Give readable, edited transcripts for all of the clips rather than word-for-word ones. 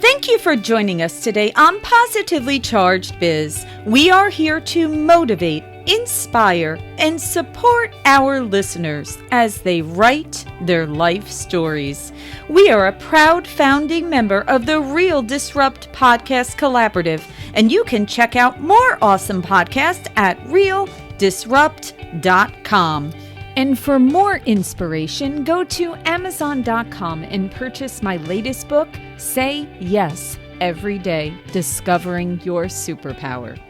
Thank you for joining us today on Positively Charged Biz. We are here to motivate, inspire, and support our listeners as they write their life stories. We are a proud founding member of the Real Disrupt Podcast Collaborative, and you can check out more awesome podcasts at realdisrupt.com. And for more inspiration, go to Amazon.com and purchase my latest book, Say Yes Every Day, Discovering Your Superpower.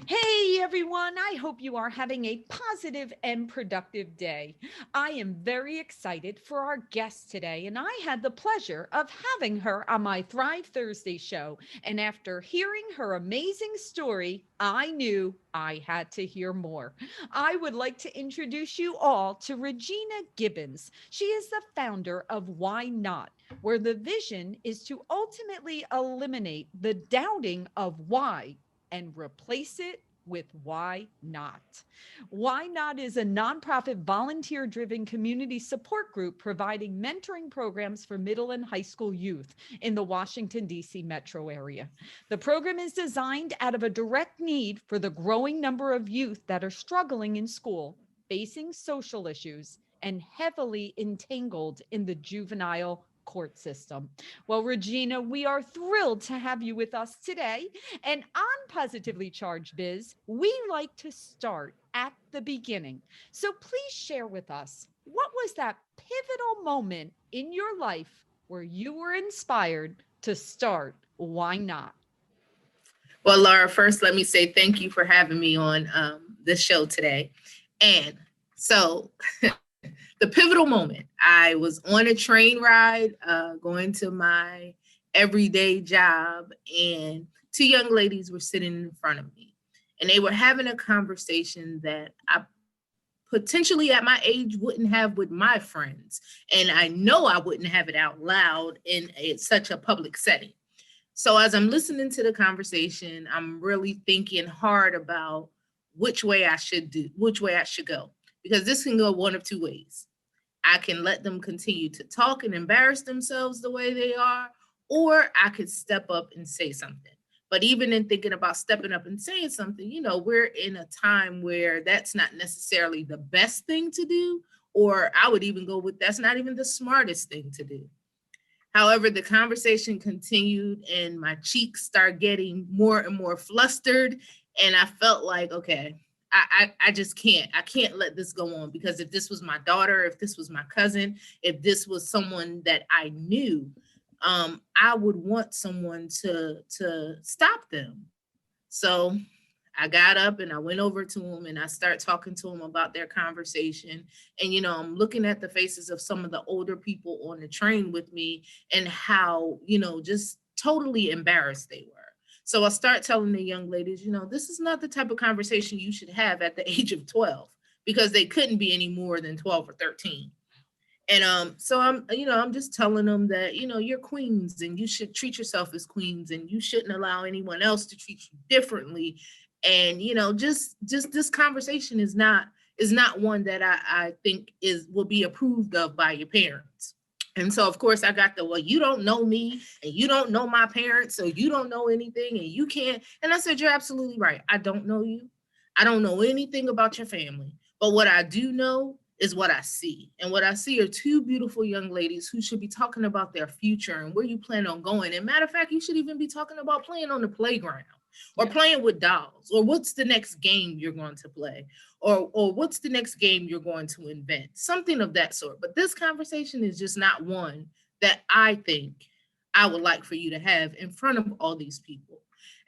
Hey everyone, I hope you are having a positive and productive day. I am very excited for our guest today, and I had the pleasure of having her on my Thrive Thursday show. And after hearing her amazing story, I knew I had to hear more. I would like to introduce you all to Regina Gibbons. She is the founder of Why Not, where the vision is to ultimately eliminate the doubting of why and replace it with Why Not. Why Not is a nonprofit volunteer-driven community support group providing mentoring programs for middle and high school youth in the Washington, D.C. metro area. The program is designed out of a direct need for the growing number of youth that are struggling in school, facing social issues, and heavily entangled in the juvenile court system. Well, Regina, we are thrilled to have you with us today. And on Positively Charged Biz, we like to start at the beginning. So please share with us, what was that pivotal moment in your life where you were inspired to start Why Not? Well, Laura, first, let me say thank you for having me on this show today. And so the pivotal moment, I was on a train ride going to my everyday job, and two young ladies were sitting in front of me, and they were having a conversation that I potentially at my age wouldn't have with my friends. And I know I wouldn't have it out loud in such a public setting. So as I'm listening to the conversation, I'm really thinking hard about which way I should go. Because this can go one of two ways. I can let them continue to talk and embarrass themselves the way they are, or I could step up and say something. But even in thinking about stepping up and saying something, we're in a time where that's not necessarily the best thing to do, or I would even go with that's not even the smartest thing to do. However, the conversation continued and my cheeks start getting more and more flustered, and I felt like, okay, I just can't. I can't let this go on, because if this was my daughter, if this was my cousin, if this was someone that I knew, I would want someone to stop them. So I got up and I went over to them and I started talking to them about their conversation. And, I'm looking at the faces of some of the older people on the train with me and how, just totally embarrassed they were. So I start telling the young ladies, this is not the type of conversation you should have at the age of 12, because they couldn't be any more than 12 or 13. And so I'm just telling them that, you're queens and you should treat yourself as queens, and you shouldn't allow anyone else to treat you differently. And, just this conversation is not one that I think will be approved of by your parents. And so, of course, I got well, you don't know me and you don't know my parents, so you don't know anything and you can't. And I said, you're absolutely right. I don't know you. I don't know anything about your family. But what I do know is what I see. And what I see are two beautiful young ladies who should be talking about their future and where you plan on going. And matter of fact, you should even be talking about playing on the playground, or playing with dolls, or what's the next game you're going to play, or what's the next game you're going to invent, something of that sort. But this conversation is just not one that I think I would like for you to have in front of all these people.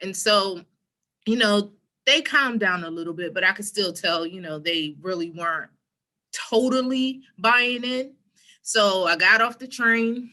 And so, they calmed down a little bit, but I could still tell, they really weren't totally buying in. So I got off the train,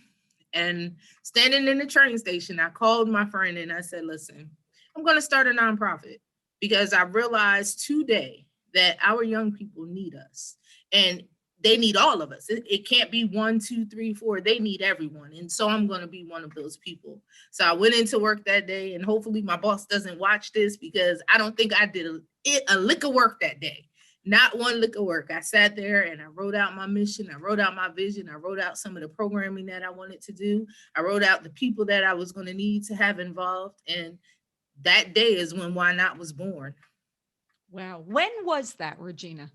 and standing in the train station, I called my friend and I said, listen, I'm going to start a nonprofit, because I realized today that our young people need us, and they need all of us. It can't be 1, 2, 3, 4. They need everyone. And so I'm going to be one of those people. So I went into work that day, and hopefully my boss doesn't watch this, because I don't think I did a lick of work that day. Not one lick of work. I sat there and I wrote out my mission. I wrote out my vision. I wrote out some of the programming that I wanted to do. I wrote out the people that I was going to need to have involved. And that day is when Why Not was born. Wow. When was that, Regina?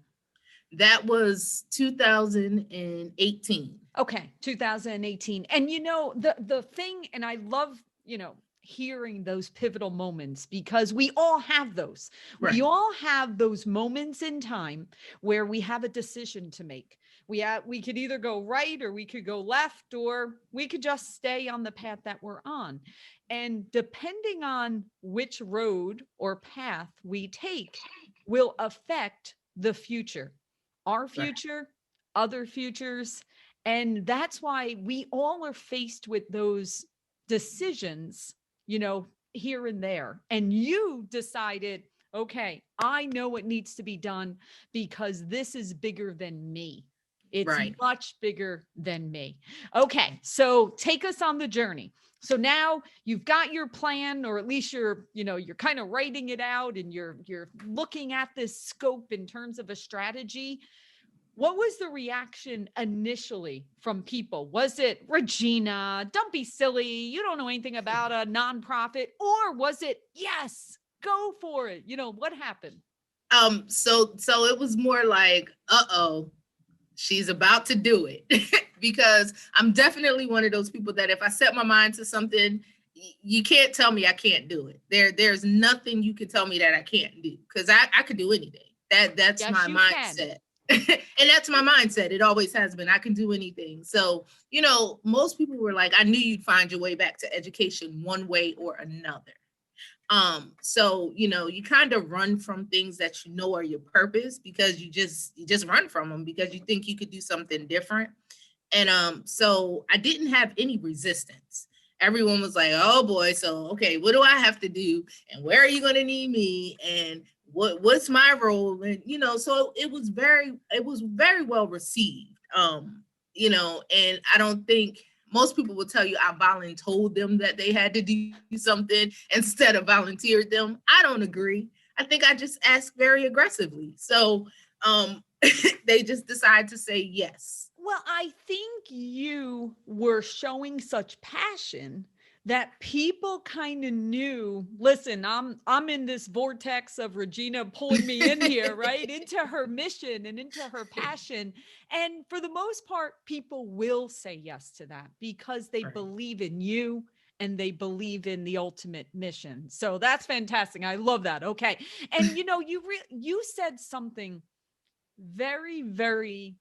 That was 2018. Okay, 2018. And the thing, and I love, hearing those pivotal moments, because we all have those. Right. We all have those moments in time where we have a decision to make. We could either go right, or we could go left, or we could just stay on the path that we're on. And depending on which road or path we take will affect the future, our future, other futures. And that's why we all are faced with those decisions, here and there. And you decided, okay, I know what needs to be done because this is bigger than me. It's much bigger than me. Okay, so take us on the journey. So now you've got your plan, or at least you're kind of writing it out, and you're looking at this scope in terms of a strategy. What was the reaction initially from people? Was it, Regina, don't be silly, you don't know anything about a nonprofit? Or was it, yes, go for it? What happened? So it was more like, uh-oh, she's about to do it. Because I'm definitely one of those people that if I set my mind to something, you can't tell me I can't do it. There's nothing you can tell me that I can't do, because I could do anything. That's my mindset. And that's my mindset. It always has been. I can do anything. So, most people were like, I knew you'd find your way back to education one way or another. So, you kind of run from things that are your purpose, because you just run from them because you think you could do something different. And so I didn't have any resistance. Everyone was like, oh boy, so okay, what do I have to do? And where are you going to need me? And what's my role? And so it was very well received. And I don't think most people will tell you I volunteered them that they had to do something instead of volunteered them. I don't agree. I think I just asked very aggressively. So they just decide to say yes. Well, I think you were showing such passion that people kind of knew, listen, I'm in this vortex of Regina pulling me in here, right? Into her mission and into her passion. And for the most part, people will say yes to that because they believe in you and they believe in the ultimate mission. So that's fantastic. I love that. Okay. And you said something very, very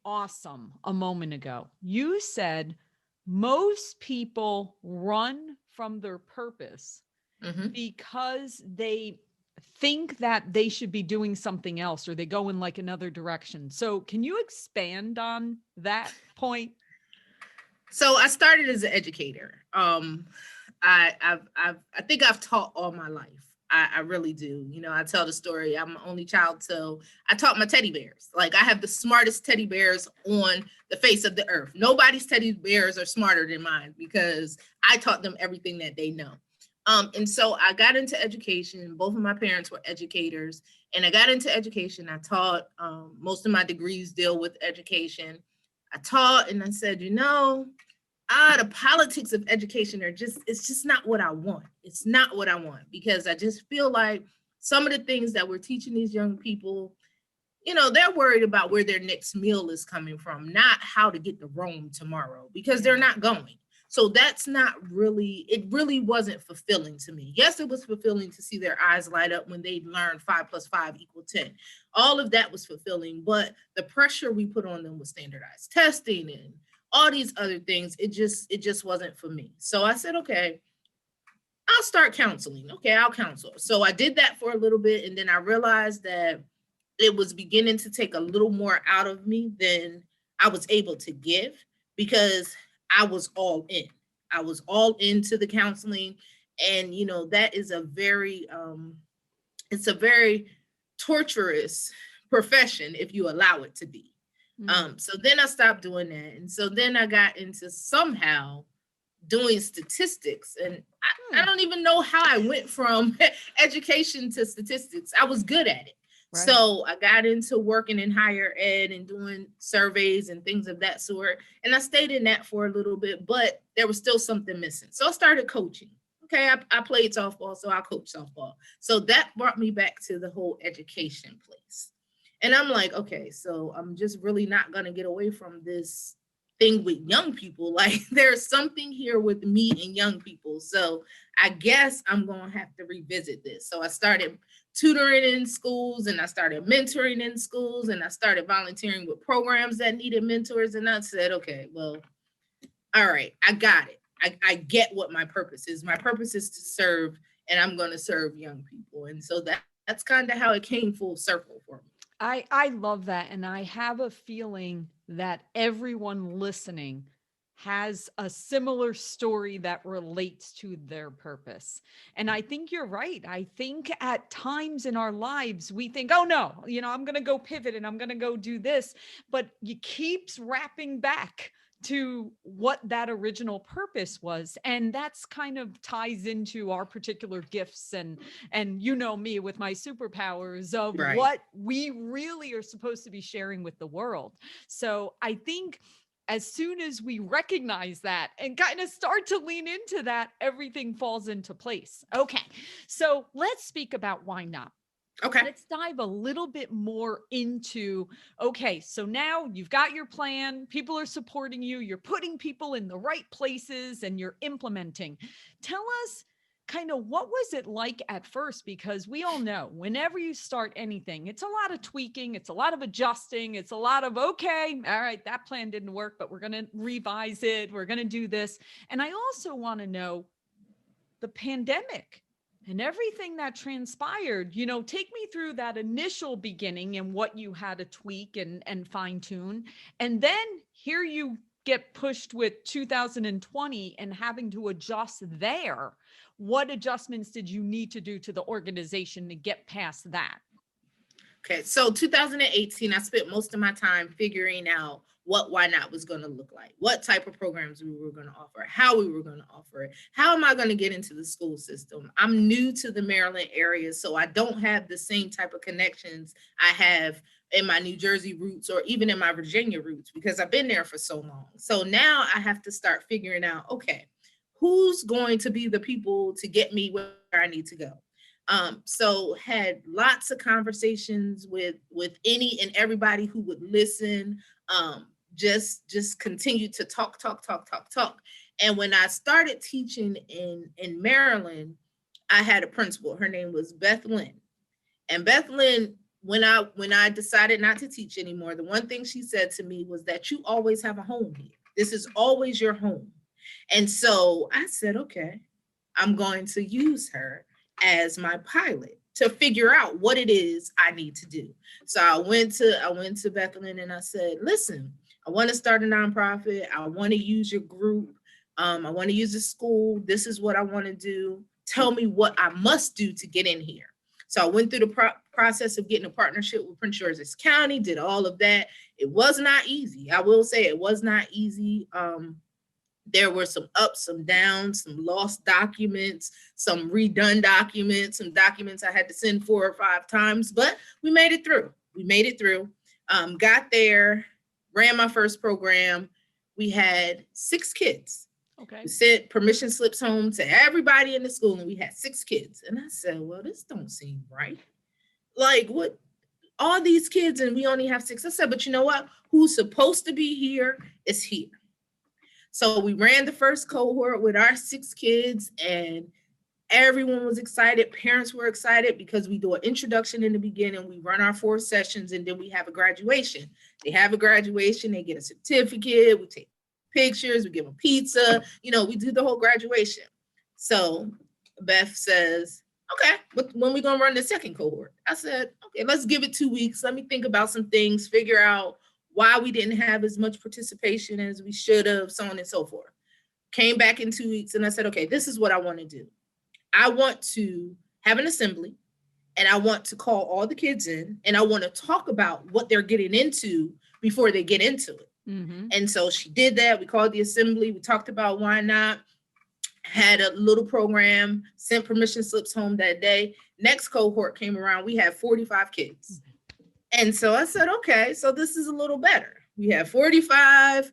awesome a moment ago. You said most people run from their purpose because they think that they should be doing something else, or they go in like another direction. So can you expand on that point? So I started as an educator. I think I've taught all my life. I really do. I tell the story. I'm an only child, so I taught my teddy bears. Like, I have the smartest teddy bears on the face of the earth. Nobody's teddy bears are smarter than mine because I taught them everything that they know. And so I got into education. Both of my parents were educators, and I got into education. I taught. Most of my degrees deal with education. I taught, and I said, the politics of education it's just not what I want. It's not what I want, because I just feel like some of the things that we're teaching these young people, they're worried about where their next meal is coming from, not how to get to Rome tomorrow, because they're not going. So that's not really, it really wasn't fulfilling to me. Yes, it was fulfilling to see their eyes light up when they learned 5 + 5 = 10. All of that was fulfilling, but the pressure we put on them with standardized testing and all these other things, it just wasn't for me. So I said, okay, I'll start counseling. Okay, I'll counsel. So I did that for a little bit, and then I realized that it was beginning to take a little more out of me than I was able to give, because I was all in. I was all into the counseling, and that is a very it's a very torturous profession if you allow it to be. So then I stopped doing that. And so then I got into somehow doing statistics. And I don't even know how I went from education to statistics. I was good at it. Right. So I got into working in higher ed and doing surveys and things of that sort. And I stayed in that for a little bit, but there was still something missing. So I started coaching. Okay, I played softball, so I coached softball. So that brought me back to the whole education place. And I'm like, okay, so I'm just really not going to get away from this thing with young people. Like, there's something here with me and young people. So I guess I'm going to have to revisit this. So I started tutoring in schools, and I started mentoring in schools, and I started volunteering with programs that needed mentors. And I said, okay, well, all right, I got it. I get what my purpose is. My purpose is to serve, and I'm going to serve young people. And so that's kind of how it came full circle for me. I love that. And I have a feeling that everyone listening has a similar story that relates to their purpose. And I think you're right. I think at times in our lives, we think, oh no, I'm going to go pivot and I'm going to go do this. But you keeps wrapping back to what that original purpose was, and that's kind of ties into our particular gifts and me with my superpowers of Right. what we really are supposed to be sharing with the world. So I think as soon as we recognize that and kind of start to lean into that, everything falls into place. Okay, so let's speak about why not. Okay. Let's dive a little bit more into, okay, so now you've got your plan, people are supporting you, you're putting people in the right places, and you're implementing. Tell us kind of what was it like at first? Because we all know whenever you start anything, it's a lot of tweaking, it's a lot of adjusting, it's a lot of, okay, all right, that plan didn't work, but we're going to revise it, we're going to do this. And I also want to know the pandemic and everything that transpired. Take me through that initial beginning and what you had to tweak and fine tune. And then here you get pushed with 2020 and having to adjust there. What adjustments did you need to do to the organization to get past that? Okay, so 2018, I spent most of my time figuring out what Why Not was going to look like, what type of programs we were going to offer, how we were going to offer it, how am I going to get into the school system. I'm new to the Maryland area, so I don't have the same type of connections I have in my New Jersey roots or even in my Virginia roots, because I've been there for so long. So now I have to start figuring out, okay, who's going to be the people to get me where I need to go. So had lots of conversations with any and everybody who would listen. Just continued to talk. And when I started teaching in Maryland, I had a principal. Her name was Beth Lynn. And Beth Lynn, when I decided not to teach anymore, the one thing she said to me was that you always have a home here. This is always your home. And so I said, okay, I'm going to use her as my pilot to figure out what it is I need to do. So I went to Bethlehem and I said, listen, I want to start a nonprofit. I want to use your group. I want to use the school. This is what I want to do. Tell me what I must do to get in here. So I went through the process of getting a partnership with Prince George's County, did all of that. It was not easy. I will say it was not easy. There were some ups, some downs, some lost documents, some redone documents, some documents I had to send 4 or 5 times, but we made it through. Got there, ran my first program. We had 6 kids. Okay. We sent permission slips home to everybody in the school, and we had 6 kids. And I said, well, this don't seem right. Like, what? All these kids, and we only have 6. I said, but you know what? Who's supposed to be here is here. So we ran the first cohort with our 6 kids, and everyone was excited. Parents were excited because we do an introduction in the beginning. We run our 4 sessions, and then we have a graduation. They have a graduation. They get a certificate. We take pictures. We give them pizza. We do the whole graduation. So Beth says, okay, when we going to run the second cohort? I said, okay, let's give it 2 weeks. Let me think about some things, figure out why we didn't have as much participation as we should have, so on and so forth. Came back in 2 weeks and I said, okay, this is what I want to do. I want to have an assembly, and I want to call all the kids in, and I want to talk about what they're getting into before they get into it. Mm-hmm. And so she did that. We called the assembly. We talked about why not. Had a little program, sent permission slips home that day. Next cohort came around, we had 45 kids. And so I said, okay, so this is a little better. We have 45,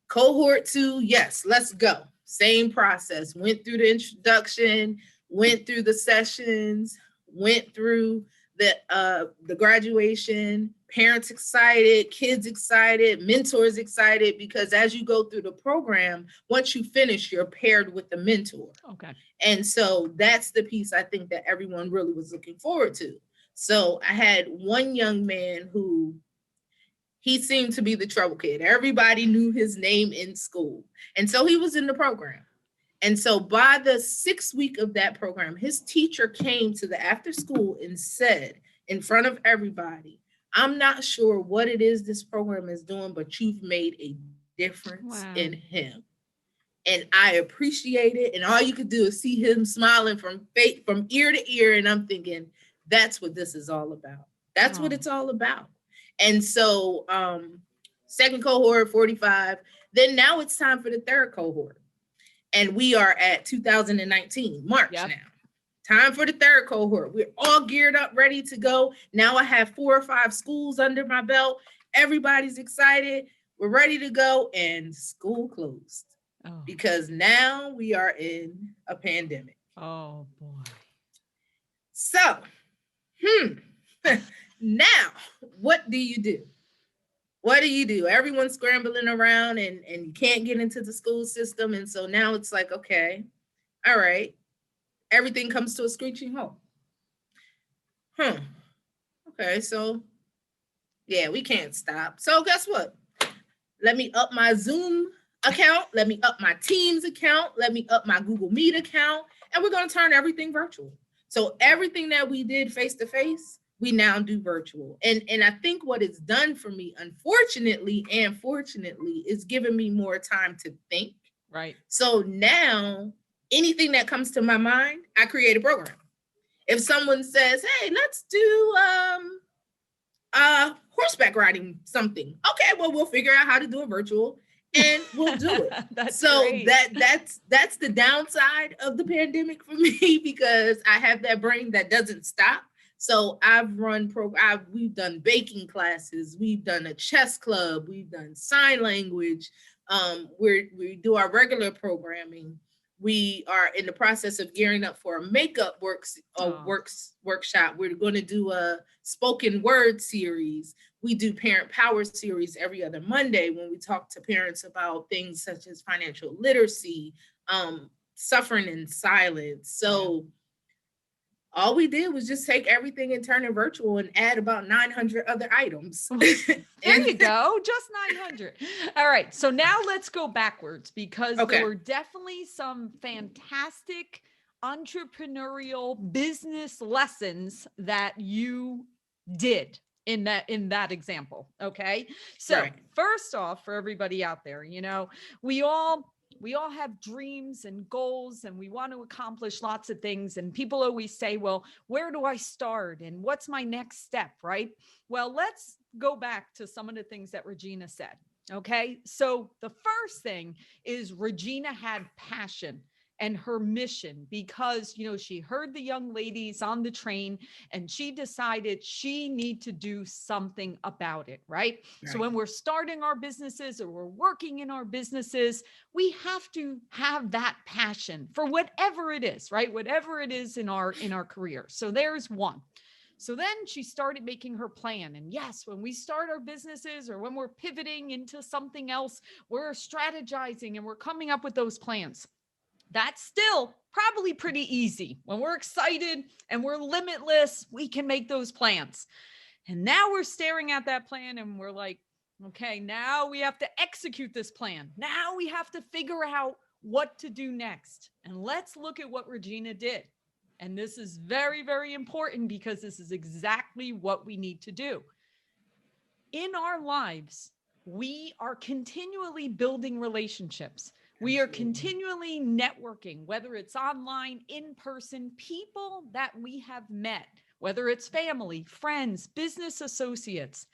cohort 2, yes, let's go. Same process, went through the introduction, went through the sessions, went through the graduation, parents excited, kids excited, mentors excited, because as you go through the program, once you finish, you're paired with the mentor. Okay. And so that's the piece I think that everyone really was looking forward to. So I had one young man who, he seemed to be the trouble kid. Everybody knew his name in school. And so he was in the program. And so by the 6th week of that program, his teacher came to the after school and said in front of everybody, I'm not sure what it is this program is doing, but you've made a difference in him. And I appreciate it. And all you could do is see him smiling from ear to ear. And I'm thinking, that's what this is all about. That's what it's all about. And so second cohort, 45. Then now it's time for the third cohort. And we are at 2019, March now. Time for the third cohort. We're all geared up, ready to go. Now I have 4 or 5 schools under my belt. Everybody's excited. We're ready to go. And school closed because now we are in a pandemic. Oh, boy. So, now what do you do? What do you do? Everyone's scrambling around and you can't get into the school system. And so now it's like, okay, all right. Everything comes to a screeching halt. Okay, so yeah, we can't stop. So guess what? Let me up my Zoom account. Let me up my Teams account. Let me up my Google Meet account. And we're going to turn everything virtual. So everything that we did face-to-face, we now do virtual. And I think what it's done for me, unfortunately and fortunately, is giving me more time to think. Right. So now anything that comes to my mind, I create a program. If someone says, hey, let's do horseback riding something. Okay, well, we'll figure out how to do it virtual and we'll do it. That's so great. that's the downside of the pandemic for me, because I have that brain that doesn't stop. So I've run we've done baking classes, we've done a chess club, we've done sign language, we do our regular programming. We are in the process of gearing up for a makeup workshop. We're going to do a spoken word series. We do parent power series every other Monday when we talk to parents about things such as financial literacy, suffering in silence. So all we did was just take everything and turn it virtual and add about 900 other items. There you go. Just 900. All right. So now let's go backwards, because there were definitely some fantastic entrepreneurial business lessons that you did in that example. Okay. So first off, for everybody out there, we all have dreams and goals and we want to accomplish lots of things. And people always say, well, where do I start? And what's my next step? Right? Well, let's go back to some of the things that Regina said. Okay. So the first thing is Regina had passion and her mission, because, she heard the young ladies on the train and she decided she need to do something about it. Right. So when we're starting our businesses or we're working in our businesses, we have to have that passion for whatever it is, right? Whatever it is in our career. So there's one. So then she started making her plan. And yes, when we start our businesses or when we're pivoting into something else, we're strategizing and we're coming up with those plans. That's still probably pretty easy. When we're excited and we're limitless, we can make those plans. And now we're staring at that plan and we're like, okay, now we have to execute this plan. Now we have to figure out what to do next. And let's look at what Regina did. And this is very, very important, because this is exactly what we need to do. In our lives, we are continually building relationships. We are continually networking, whether it's online, in person, people that we have met, whether it's family, friends, business associates.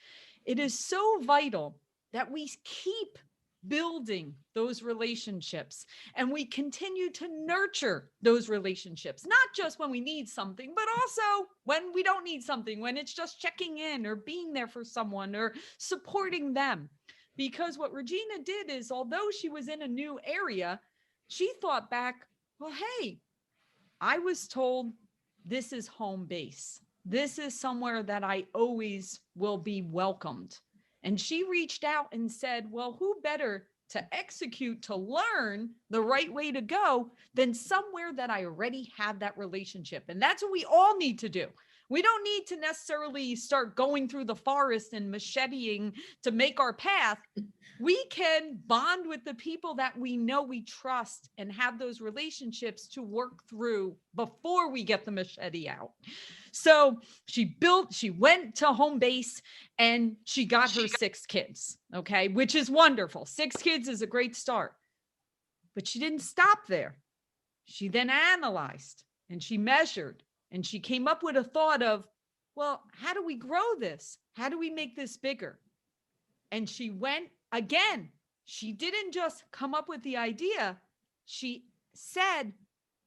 It is so vital that we keep building those relationships, and we continue to nurture those relationships, not just when we need something, but also when we don't need something, when it's just checking in or being there for someone or supporting them. Because what Regina did is, although she was in a new area, she thought back, well, hey, I was told this is home base. This is somewhere that I always will be welcomed. And she reached out and said, well, who better to execute, to learn the right way to go than somewhere that I already have that relationship? And that's what we all need to do. We don't need to necessarily start going through the forest and macheteing to make our path. We can bond with the people that we know we trust and have those relationships to work through before we get the machete out. So she went to home base and she got her 6 kids, okay, which is wonderful. 6 kids is a great start. But she didn't stop there. She then analyzed and she measured and she came up with a thought of, well, how do we grow this? How do we make this bigger? And she went again. She didn't just come up with the idea. She said,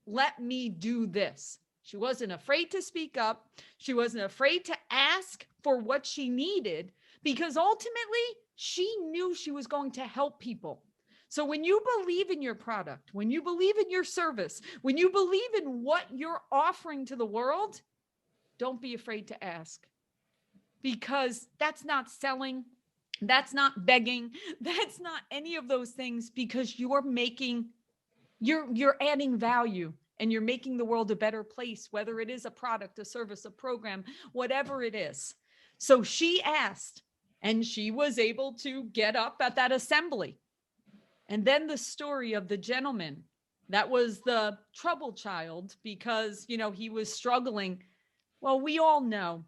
let me do this. She wasn't afraid to speak up. She wasn't afraid to ask for what she needed, because ultimately she knew she was going to help people. So when you believe in your product, when you believe in your service, when you believe in what you're offering to the world, don't be afraid to ask, because that's not selling. That's not begging. That's not any of those things, because you're adding value and you're making the world a better place, whether it is a product, a service, a program, whatever it is. So she asked, and she was able to get up at that assembly. And then the story of the gentleman that was the trouble child because, he was struggling. Well, we all know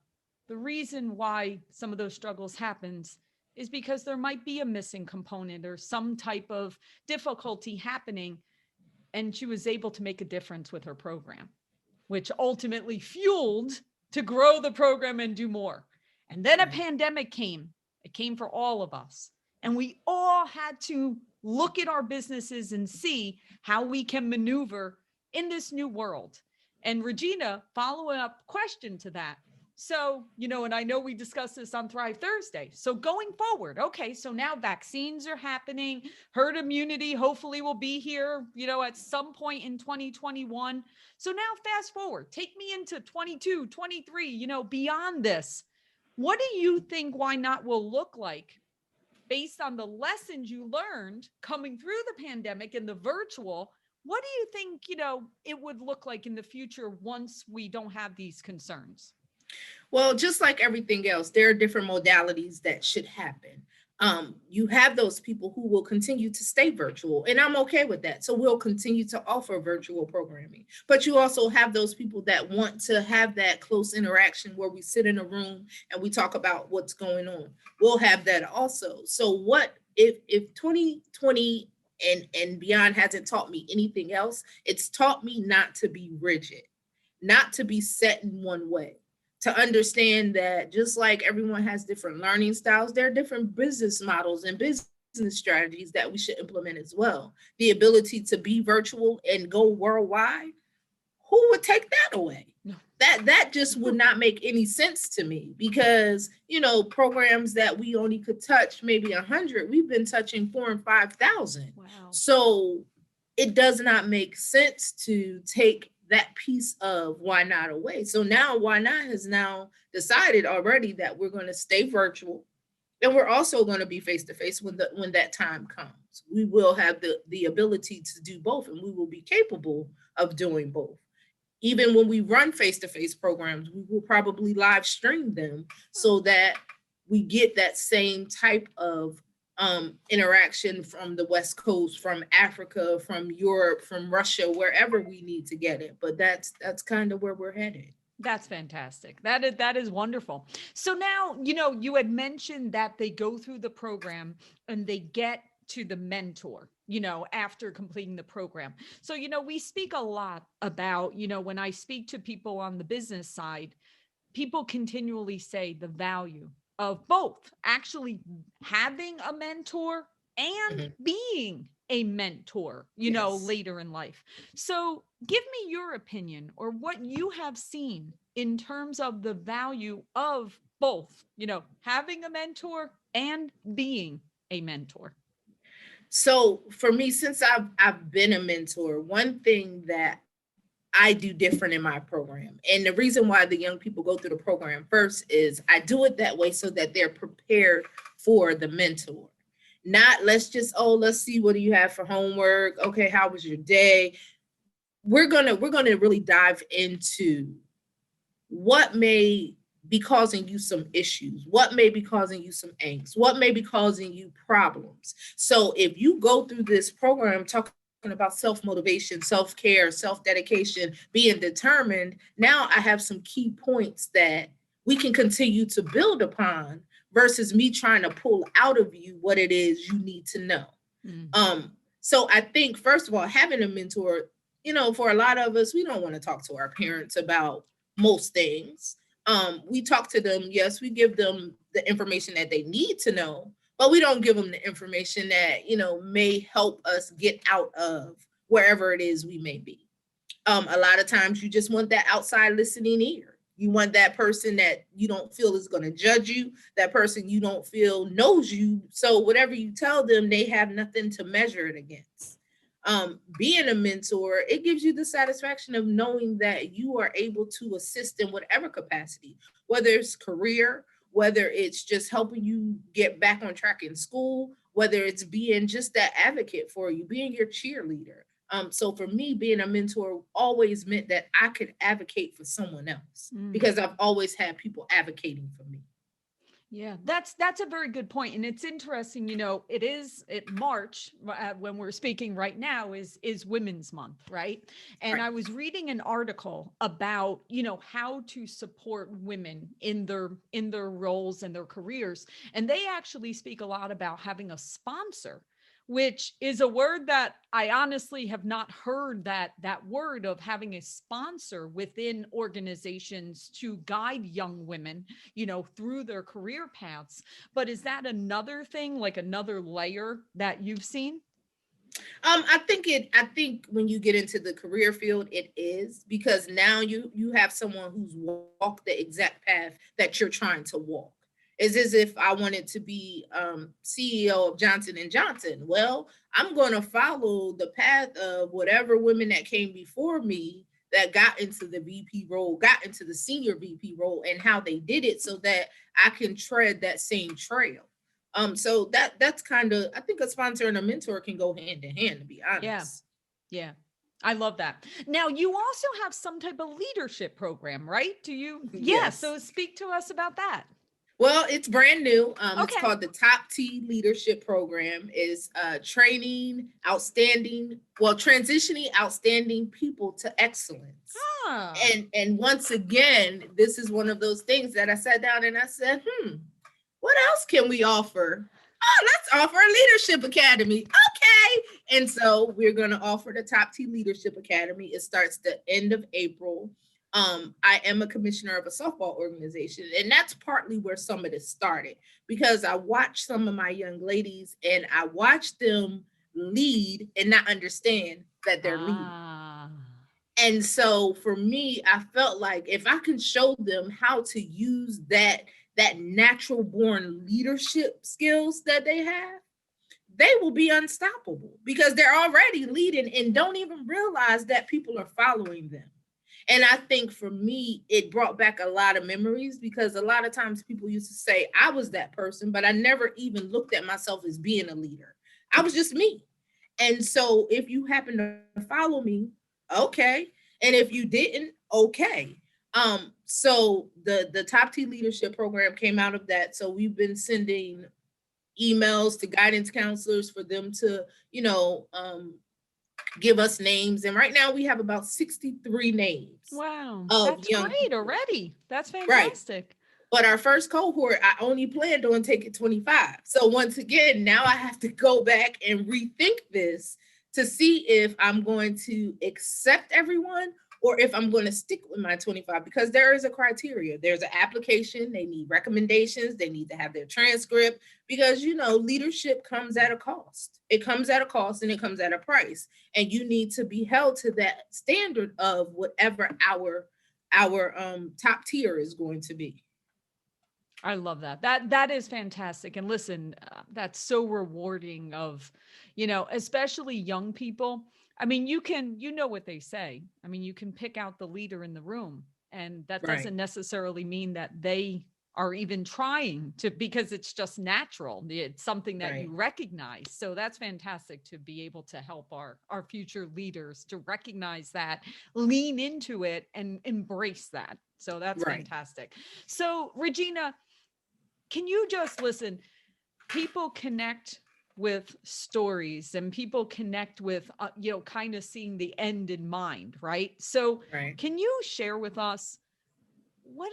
the reason why some of those struggles happens is because there might be a missing component or some type of difficulty happening. And she was able to make a difference with her program, which ultimately fueled to grow the program and do more. And then a pandemic came. It came for all of us. And we all had to look at our businesses and see how we can maneuver in this new world. And Regina, follow up question to that. So, and I know we discussed this on Thrive Thursday. So going forward, okay, so now vaccines are happening, herd immunity hopefully will be here, at some point in 2021. So now fast forward, take me into 22, 23, beyond this. What do you think Why Not will look like based on the lessons you learned coming through the pandemic and the virtual? What do you think, it would look like in the future once we don't have these concerns? Well, just like everything else, there are different modalities that should happen. You have those people who will continue to stay virtual, and I'm okay with that. So we'll continue to offer virtual programming. But you also have those people that want to have that close interaction where we sit in a room and we talk about what's going on. We'll have that also. So what if 2020 and beyond hasn't taught me anything else? It's taught me not to be rigid, not to be set in one way, to understand that just like everyone has different learning styles, there are different business models and business strategies that we should implement as well. The ability to be virtual and go worldwide, who would take that away? No. That just would not make any sense to me, because programs that we only could touch maybe 100, we've been touching 4,000 and 5,000. Wow. So it does not make sense to take that piece of Why Not away. So now Why Not has now decided already that we're going to stay virtual, and we're also going to be face to face when that time comes. We will have the ability to do both, and we will be capable of doing both. Even when we run face to face programs, we will probably live stream them so that we get that same type of interaction from the West Coast, from Africa, from Europe, from Russia, wherever we need to get it. But that's kind of where we're headed. That's fantastic. That is wonderful. So now, you had mentioned that they go through the program and they get to the mentor, after completing the program. So, we speak a lot about, when I speak to people on the business side, people continually say the value of both actually having a mentor and Mhm. being a mentor, Yes. later in life. So give me your opinion or what you have seen in terms of the value of both, having a mentor and being a mentor. So for me, since I've been a mentor, one thing that I do different in my program, and the reason why the young people go through the program first is I do it that way so that they're prepared for the mentor. Not let's see, what do you have for homework? Okay, how was your day? We're gonna really dive into what may be causing you some issues, what may be causing you some angst, what may be causing you problems. So if you go through this program talking about self-motivation, self-care, self-dedication, being determined, now I have some key points that we can continue to build upon versus me trying to pull out of you what it is you need to know. Mm. So I think first of all, having a mentor, for a lot of us, we don't want to talk to our parents about most things. We talk to them, yes, we give them the information that they need to know, but we don't give them the information that, may help us get out of wherever it is we may be. A lot of times you just want that outside listening ear. You want that person that you don't feel is going to judge you, that person you don't feel knows you. So whatever you tell them, they have nothing to measure it against. Being a mentor, it gives you the satisfaction of knowing that you are able to assist in whatever capacity, whether it's career, whether it's just helping you get back on track in school, whether it's being just that advocate for you, being your cheerleader. So for me, being a mentor always meant that I could advocate for someone else Mm. because I've always had people advocating for me. Yeah, that's a very good point, and it's interesting. It March when we're speaking right now is Women's Month, right? And Right. I was reading an article about how to support women in their roles and their careers, and they actually speak a lot about having a sponsor, which is a word that I honestly have not heard, that word of having a sponsor within organizations to guide young women through their career paths. But is that another thing, like another layer that you've seen? I think when you get into the career field, it is because now you have someone who's walked the exact path that you're trying to walk. It's as if I wanted to be CEO of Johnson and Johnson. Well, I'm going to follow the path of whatever women that came before me that got into the VP role, got into the senior VP role, and how they did it, so that I can tread that same trail. So that's kind of, I think a sponsor and a mentor can go hand in hand, to be Yeah. honest. Yeah. I love that. Now, you also have some type of leadership program, right? Do you? Yeah. Yes. So speak to us about that. Well, it's brand new. It's Okay. called the Top T Leadership Program. Is training outstanding, well, transitioning outstanding people to excellence. Ah. And once again, this is one of those things that I sat down and I said, what else can we offer? Oh, let's offer a leadership academy. Okay. And so we're going to offer the Top T Leadership Academy. It starts the end of April. I am a commissioner of a softball organization, and that's partly where some of this started because I watched some of my young ladies and I watched them lead and not understand that they're leading. Ah. And so for me, I felt like if I can show them how to use that natural born leadership skills that they have, they will be unstoppable because they're already leading and don't even realize that people are following them. And I think for me, it brought back a lot of memories because a lot of times people used to say I was that person, but I never even looked at myself as being a leader. I was just me. And so if you happen to follow me, okay. And if you didn't, okay. So the Top T Leadership Program came out of that. So we've been sending emails to guidance counselors for them to, give us names. And right now we have about 63 names Wow. of That's young great people. already. That's Right. fantastic. But our first cohort, I only planned on taking 25. So once again, now I have to go back and rethink this to see if I'm going to accept everyone or if I'm going to stick with my 25, because there is a criteria. There's an application, they need recommendations, they need to have their transcript, because leadership comes at a cost. It comes at a cost and it comes at a price. And you need to be held to that standard of whatever our top tier is going to be. I love that. That is fantastic. And listen, that's so rewarding of, especially young people. I mean, you know what they say. I mean, you can pick out the leader in the room, and that Right. doesn't necessarily mean that they are even trying to, because it's just natural. It's something that you recognize. So that's fantastic to be able to help our future leaders to recognize that, lean into it, and embrace that. So that's fantastic. So Regina, can you just listen? People connect with stories, and people connect with, kind of seeing the end in mind, right? So can you share with us, what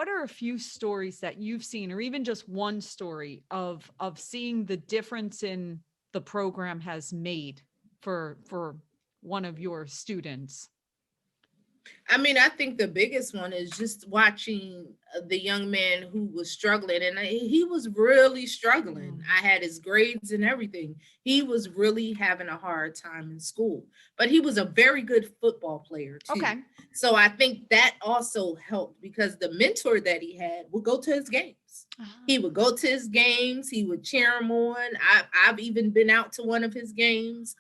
are a few stories that you've seen, or even just one story of seeing the difference in the program has made for one of your students? I mean, I think the biggest one is just watching the young man who was struggling, and he was really struggling. I had his grades and everything. He was really having a hard time in school, but he was a very good football player too. Okay. So I think that also helped, because the mentor that he had would go to his games. He would go to his games. He would cheer him on. I've even been out to one of his games.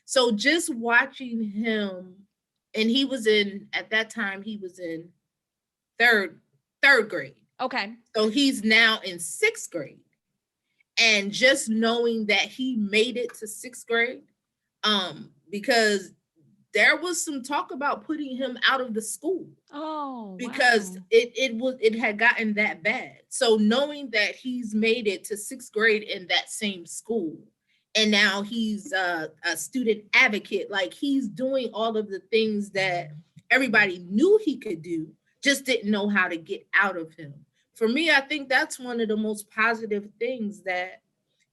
So just watching him, and he was at that time, he was in third grade. Okay. So he's now in sixth grade. And just knowing that he made it to sixth grade, because there was some talk about putting him out of the school. Oh, because wow. it had gotten that bad. So knowing that he's made it to sixth grade in that same school, and now he's a student advocate, like he's doing all of the things that everybody knew he could do, just didn't know how to get out of him. For me, I think that's one of the most positive things that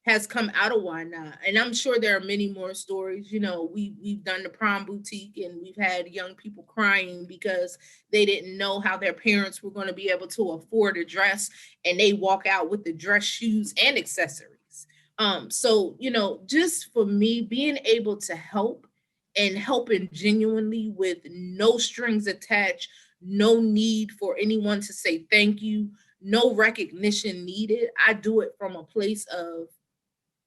has come out of Why Not. And I'm sure there are many more stories. We've done the prom boutique, and we've had young people crying because they didn't know how their parents were going to be able to afford a dress, and they walk out with the dress, shoes, and accessories. So, just for me, being able to help, and helping genuinely with no strings attached, no need for anyone to say thank you, no recognition needed. I do it from a place of,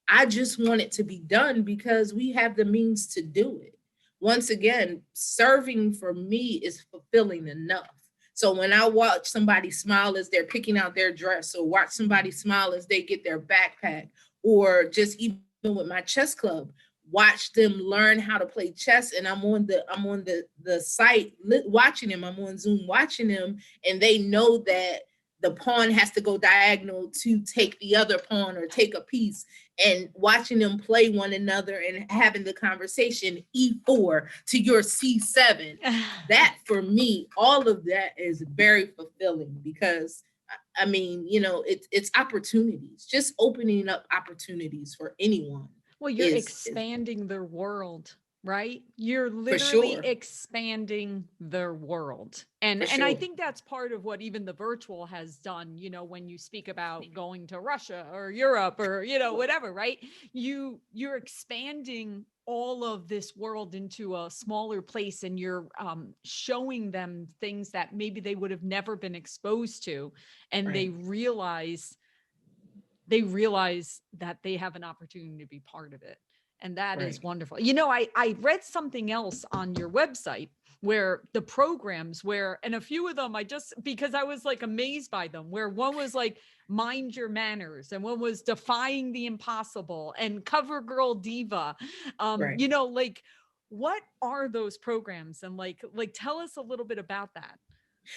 I just want it to be done because we have the means to do it. Once again, serving for me is fulfilling enough. So when I watch somebody smile as they're picking out their dress, or watch somebody smile as they get their backpack, or just even with my chess club, watch them learn how to play chess, and I'm on the site watching them. I'm on Zoom watching them, and they know that the pawn has to go diagonal to take the other pawn or take a piece, and watching them play one another and having the conversation, E4 to your C7. That, for me, all of that is very fulfilling, because I mean, it's opportunities, just opening up opportunities for anyone. Well, you're expanding their world, right? You're literally expanding their world. And I think that's part of what even the virtual has done, when you speak about going to Russia or Europe or, whatever, right? You're expanding all of this world into a smaller place, and you're showing them things that maybe they would have never been exposed to. And they realize that they have an opportunity to be part of it. And that is wonderful. I read something else on your website where the programs and a few of them, because I was like amazed by them, where one was like Mind Your Manners, and one was Defying the Impossible, and Cover Girl Diva. What are those programs? And like, tell us a little bit about that.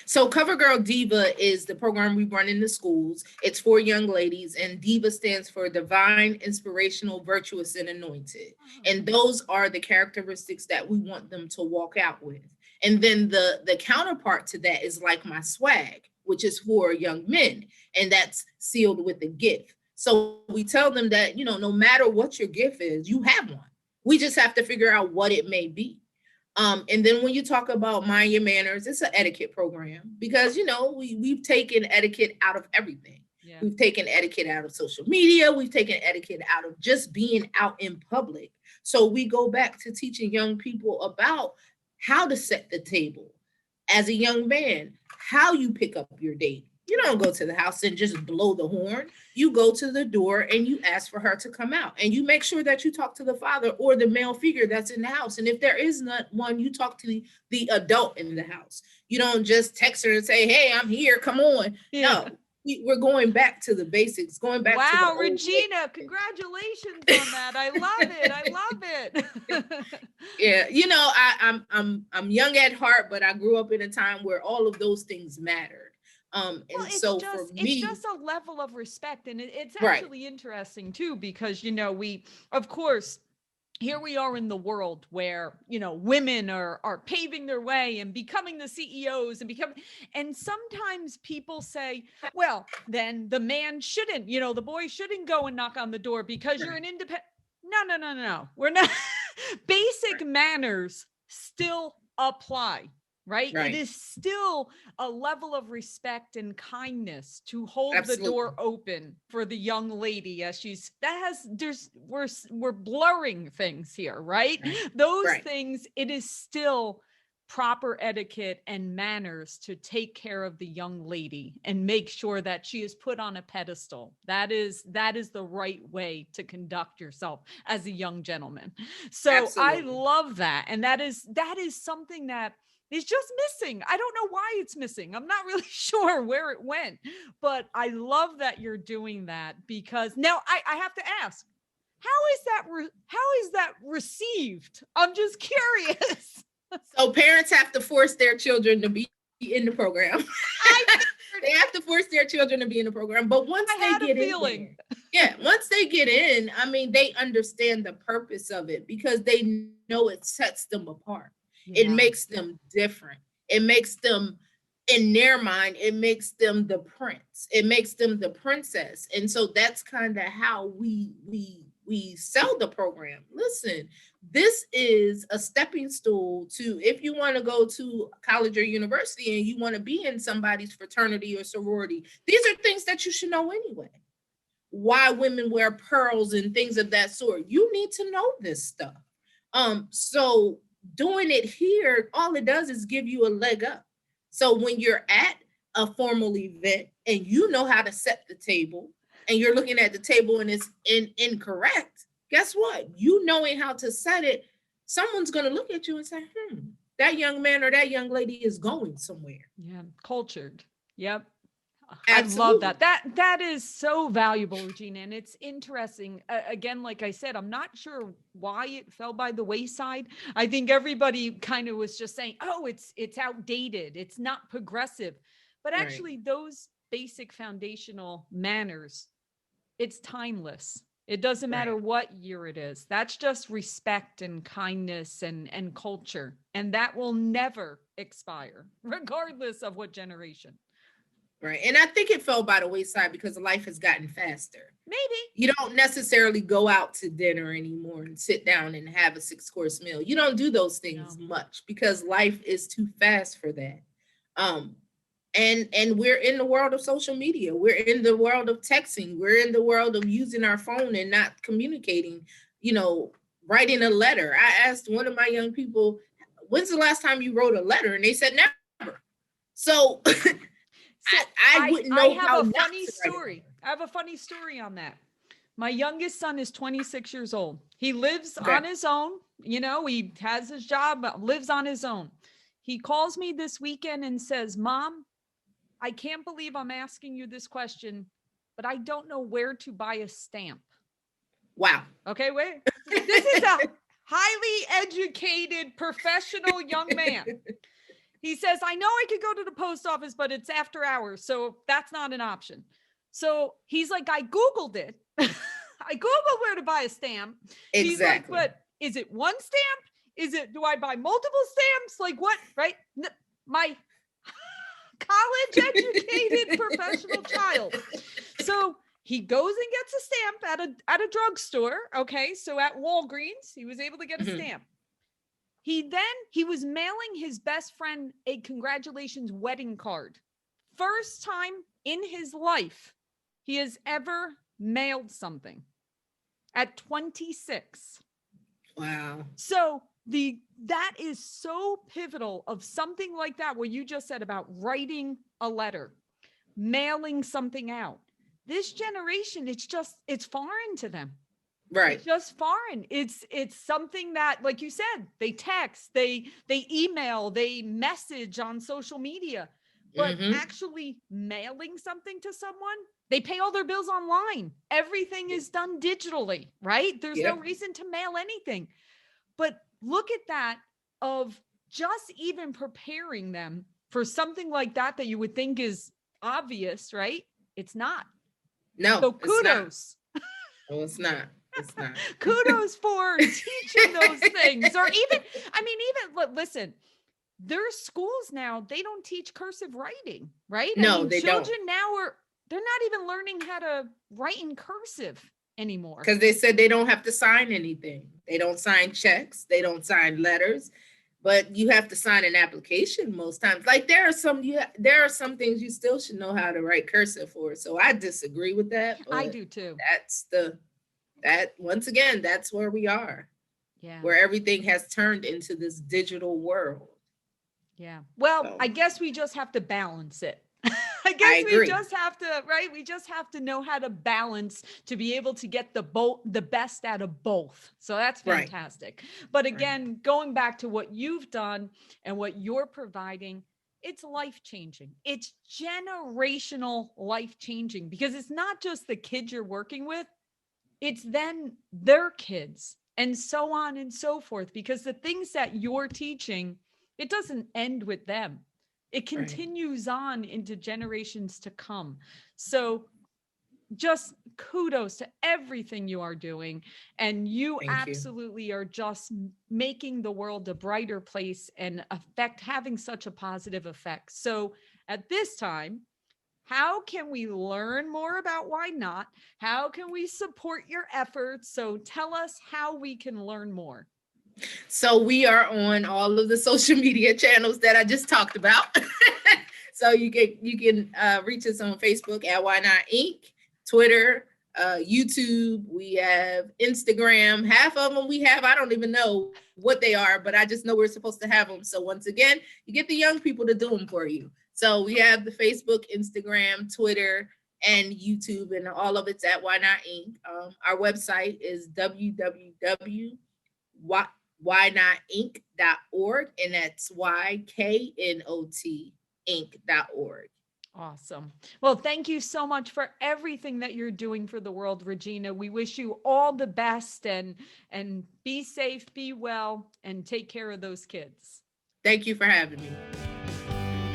So CoverGirl Diva is the program we run in the schools. It's for young ladies, and Diva stands for Divine, Inspirational, Virtuous, and Anointed. And those are the characteristics that we want them to walk out with. And then the counterpart to that is Like My Swag, which is for young men, and that's sealed with a gift. So we tell them that, no matter what your gift is, you have one. We just have to figure out what it may be. And then when you talk about mind your manners, it's an etiquette program because, we've taken etiquette out of everything. Yeah. We've taken etiquette out of social media. We've taken etiquette out of just being out in public. So we go back to teaching young people about how to set the table as a young man, how you pick up your date. You don't go to the house and just blow the horn. You go to the door and you ask for her to come out. And you make sure that you talk to the father or the male figure that's in the house. And if there is not one, you talk to the adult in the house. You don't just text her and say, hey, I'm here, come on. Yeah. No, we're going back to the basics, going back to the Regina, congratulations on that. I love it. Yeah, I'm young at heart, but I grew up in a time where all of those things mattered. It's just a level of respect. And it's actually interesting too, because, we, of course, here we are in the world where, women are paving their way and becoming the CEOs and sometimes people say, well, then the man shouldn't, the boy shouldn't go and knock on the door because you're an independent. No. We're not. Basic manners still apply. Right? It is still a level of respect and kindness to hold the door open for the young lady as we're blurring things here, right? Those things, it is still proper etiquette and manners to take care of the young lady and make sure that she is put on a pedestal. That is the right way to conduct yourself as a young gentleman. So I love that. And that is something that is just missing. I don't know why it's missing. I'm not really sure where it went, but I love that you're doing that because now I have to ask, how is that received? I'm just curious. So parents have to force their children to be in the program. They have to force their children to be in the program. But once they get in, I mean, they understand the purpose of it because they know it sets them apart. Yeah. It makes them different. It makes them, in their mind, it makes them the prince. It makes them the princess. And so that's kind of how we sell the program. Listen, this is a stepping stool to, if you want to go to college or university and you want to be in somebody's fraternity or sorority, these are things that you should know anyway. Why women wear pearls and things of that sort. You need to know this stuff. So doing it here, all it does is give you a leg up. So when you're at a formal event and you know how to set the table and you're looking at the table and it's incorrect, guess what? You knowing how to set it, someone's going to look at you and say, that young man or that young lady is going somewhere. Yeah, cultured. Yep. Absolutely. I love that. That is so valuable, Regina. And it's interesting. Again, like I said, I'm not sure why it fell by the wayside. I think everybody kind of was just saying, oh, it's outdated. It's not progressive. But actually, those basic foundational manners, it's timeless. It doesn't matter what year it is. That's just respect and kindness and culture. And that will never expire, regardless of what generation. Right. And I think it fell by the wayside because life has gotten faster. Maybe. You don't necessarily go out to dinner anymore and sit down and have a 6-course meal. You don't do those things much because life is too fast for that. And we're in the world of social media. We're in the world of texting. We're in the world of using our phone and not communicating, writing a letter. I asked one of my young people, when's the last time you wrote a letter? And they said never. So I wouldn't know. I have a funny story. I have a funny story on that. My youngest son is 26 years old. He lives on his own. He has his job, lives on his own. He calls me this weekend and says, Mom, I can't believe I'm asking you this question, but I don't know where to buy a stamp. Wow. Okay, wait. This is a highly educated, professional young man. He says, I know I could go to the post office, but it's after hours, so that's not an option. So he's like, I Googled it. I Googled where to buy a stamp. Exactly. He's like, but is it one stamp? Do I buy multiple stamps? Like what? Right? My college educated professional child. So he goes and gets a stamp at a drugstore. Okay. So at Walgreens, he was able to get a stamp. He was mailing his best friend a congratulations wedding card. First time in his life he has ever mailed something at 26. Wow. So that is so pivotal of something like that, what you just said about writing a letter, mailing something out. This generation, it's foreign to them. Right. It's just foreign. It's something that, like you said, they text, they email, they message on social media, but actually mailing something to someone, they pay all their bills online. Everything is done digitally, right? There's no reason to mail anything. But look at that, of just even preparing them for something like that you would think is obvious, right? It's not. No. So kudos. No, it's not. It's not. Kudos for teaching those things. Or even listen, there's schools now, they don't teach cursive writing, right? No, they don't. Children now they're not even learning how to write in cursive anymore. Because they said they don't have to sign anything. They don't sign checks. They don't sign letters. But you have to sign an application most times. Like there are some things you still should know how to write cursive for. So I disagree with that. I do too. Once again, that's where we are. Yeah. Where everything has turned into this digital world. Yeah. Well, I guess we just have to balance it. We just have to, right? We just have to know how to balance to be able to get the best out of both. So that's fantastic. Right. But again, going back to what you've done and what you're providing, it's life-changing. It's generational life-changing, because it's not just the kids you're working with, it's then their kids and so on and so forth, because the things that you're teaching, it doesn't end with them. It continues on into generations to come. So just kudos to everything you are doing. And you absolutely are just making the world a brighter place and having such a positive effect. So at this time, how can we learn more about Why Not? How can we support your efforts? So tell us how we can learn more. So we are on all of the social media channels that I just talked about. So you can reach us on Facebook at Why Not Inc., Twitter, YouTube. We have Instagram. Half of them I don't even know what they are, but I just know we're supposed to have them. So once again, you get the young people to do them for you. So we have the Facebook, Instagram, Twitter, and YouTube, and all of it's at Why Not Inc. Our website is www.whynotinc.org, and that's YKNOT Inc.org. Awesome. Well, thank you so much for everything that you're doing for the world, Regina. We wish you all the best, and be safe, be well, and take care of those kids. Thank you for having me.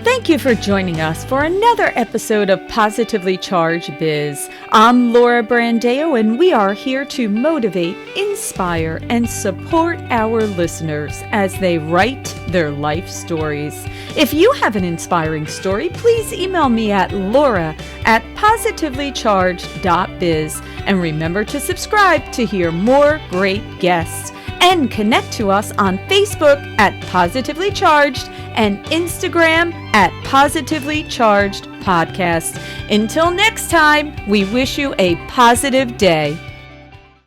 Thank you for joining us for another episode of Positively Charged Biz. I'm Laura Brandeo, and we are here to motivate, inspire, and support our listeners as they write their life stories. If you have an inspiring story, please email me at laura@positivelycharged.biz. And remember to subscribe to hear more great guests. And connect to us on Facebook at Positively Charged and Instagram at Positively Charged Podcast. Until next time, we wish you a positive day.